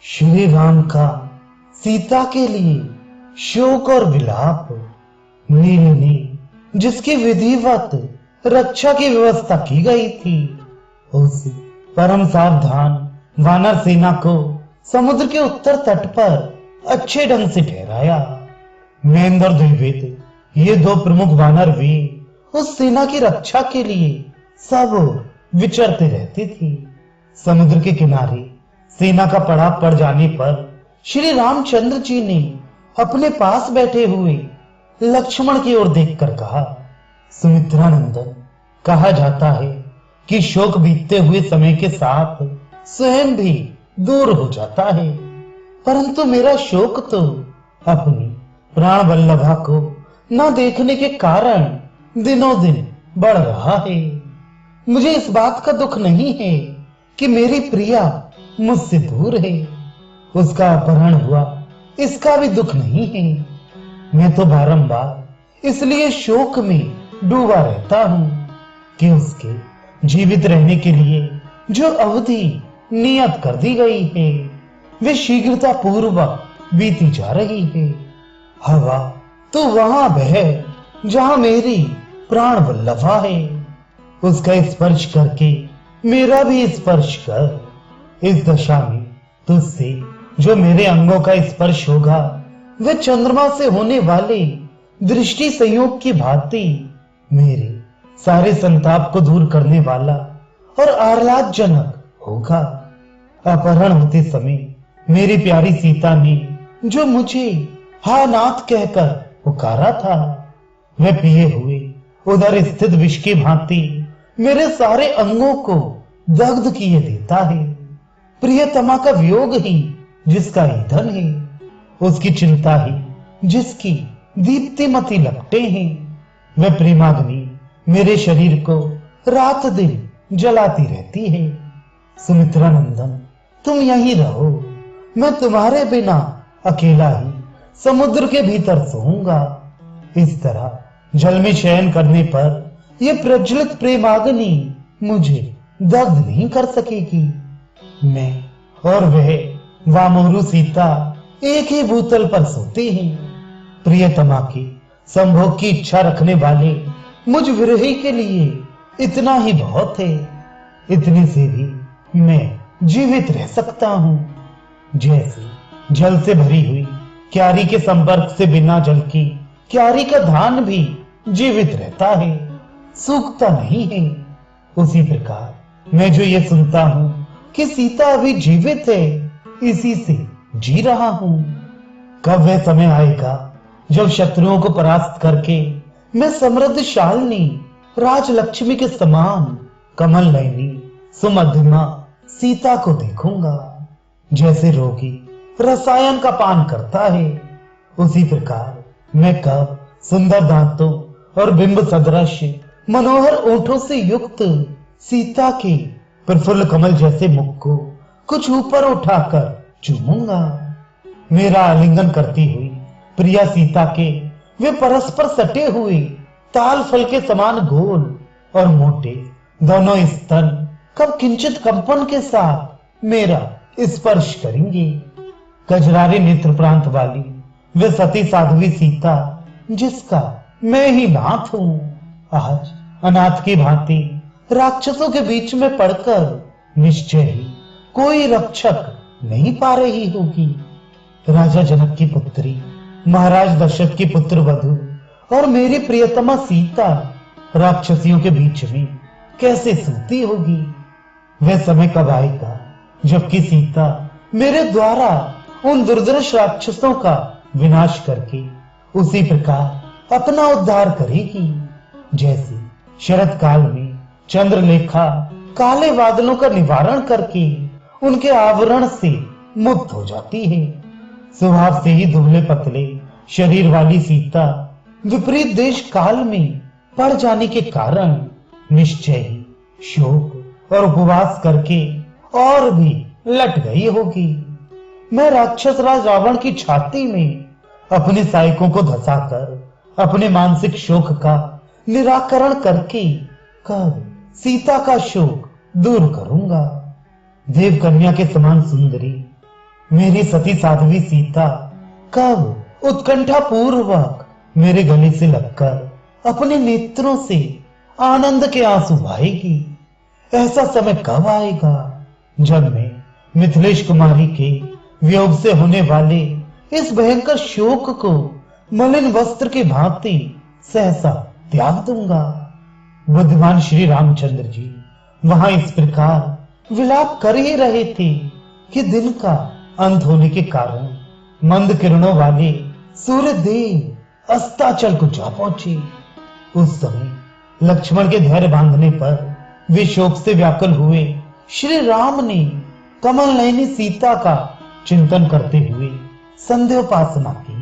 श्री राम का सीता के लिए शोक और विलाप। नील ने जिसकी विधिवत रक्षा की व्यवस्था की गई थी, उस परम सावधान वानर सेना को समुद्र के उत्तर तट पर अच्छे ढंग से ठहराया। नैंद और द्विवेद, ये दो प्रमुख वानर भी उस सेना की रक्षा के लिए सब विचरते रहते थे। समुद्र के किनारे सेना का पड़ाव पड़ जाने पर श्री रामचंद्र जी ने अपने पास बैठे हुए लक्ष्मण की ओर देखकर कहा, सुमित्रा नंदन, कहा जाता है कि शोक बीतते हुए समय के साथ स्वयं भी दूर हो जाता है, परंतु मेरा शोक तो अपनी प्राण वल्लभा को न देखने के कारण दिनों दिन बढ़ रहा है। मुझे इस बात का दुख नहीं है कि मेरी प्रिया मुझसे दूर है, उसका अपहरण हुआ इसका भी दुख नहीं है। मैं तो बारंबार इसलिए शोक में डूबा रहता हूं कि उसके जीवित रहने के लिए जो अवधि नियत कर दी गई है वे शीघ्रता पूर्वक बीती जा रही है। हवा तो वहां बह जहां मेरी प्राण वल्लभा है, उसका स्पर्श करके मेरा भी स्पर्श कर। इस दशा में तुझसे जो मेरे अंगों का स्पर्श होगा वह चंद्रमा से होने वाले दृष्टि संयोग की भांति मेरे सारे संताप को दूर करने वाला और आह्लादजनक होगा। अपहरण होते समय मेरी प्यारी सीता ने जो मुझे हा नाथ कहकर पुकारा था, वह पिए हुए उधर स्थित विष की भांति मेरे सारे अंगों को दग्ध किए देता है। प्रियतमा का वियोग ही जिसका ईंधन है, उसकी चिंता ही जिसकी दीप्तिमती लपटें हैं, वह प्रेमाग्नि मेरे शरीर को रात दिन जलाती रहती है। सुमित्रा नंदन, तुम यहीं रहो, मैं तुम्हारे बिना अकेला ही समुद्र के भीतर सोऊंगा। इस तरह जल में शयन करने पर यह प्रज्वलित प्रेमाग्नि मुझे दग्ध नहीं कर सकेगी। मैं और वह वामोरु सीता एक ही भूतल पर सोते हैं। प्रियतमा की संभोग की इच्छा रखने वाले मुझ विरही के लिए इतना ही बहुत है। इतने से भी मैं जीवित रह सकता हूं। जैसे जल से भरी हुई क्यारी के संपर्क से बिना जल की क्यारी का धान भी जीवित रहता है, सूखता नहीं है, उसी प्रकार मैं जो ये सुनता हूं कि सीता अभी जीवित है, इसी से जी रहा हूं। कब वह समय आएगा जब शत्रुओं को परास्त करके मैं समृद्धशालिनी राजलक्ष्मी के समान कमल नयनी सुमध्यमा सीता को देखूंगा। जैसे रोगी रसायन का पान करता है, उसी प्रकार मैं कब सुंदर दांतों और बिंब सदृश मनोहर ओठों से युक्त सीता के प्रफुल्ल कमल जैसे मुख को कुछ ऊपर उठाकर चूमूंगा। मेरा आलिंगन करती हुई प्रिया सीता के वे परस्पर सटे हुए ताल फल के समान गोल और मोटे दोनों स्तन कब किंचित कंपन के साथ मेरा स्पर्श करेंगे। कजरारे नेत्र प्रांत वाली वे सती साध्वी सीता जिसका मैं ही नाथ हूं, आज अनाथ की भांति राक्षसों के बीच में पड़कर निश्चय ही कोई रक्षक नहीं पा रही होगी। राजा जनक की पुत्री, महाराज दशरथ की पुत्र वधु और मेरी प्रियतमा सीता राक्षसियों के बीच में कैसे सोती होगी। वह समय कब आएगा जबकि सीता मेरे द्वारा उन दुर्दर्श राक्षसों का विनाश करके उसी प्रकार अपना उद्धार करेगी, जैसे शरद काल में चंद्रलेखा काले बादलों का निवारण करके उनके आवरण से मुक्त हो जाती है। स्वभाव से ही दुबले पतले शरीर वाली सीता विपरीत देश काल में पड़ जाने के कारण निश्चय ही शोक और उपवास करके और भी लट गई होगी। मैं राक्षस राज रावण की छाती में अपने सायकों को धसाकर अपने मानसिक शोक का निराकरण करके कब सीता का शोक दूर करूंगा। देव कन्या के समान सुंदरी मेरी सती साध्वी सीता कब उत्कंठा पूर्वक मेरे गले से लगकर अपने नेत्रों से आनंद के आंसू बहाएगी। ऐसा समय कब आएगा जब मैं मिथिलेश कुमारी के वियोग से होने वाले इस भयंकर शोक को मलिन वस्त्र के भांति सहसा त्याग दूंगा। बुद्धिमान श्री रामचंद्र जी वहां इस प्रकार विलाप कर ही रहे थे कि दिन का अंत होने के कारण मंद किरणों वाले सूर्य देव अस्ताचल को जा पहुंचे। उस समय लक्ष्मण के धैर्य बांधने पर वे शोक से व्याकुल हुए श्री राम ने कमल नयनी सीता का चिंतन करते हुए संध्योपासना की।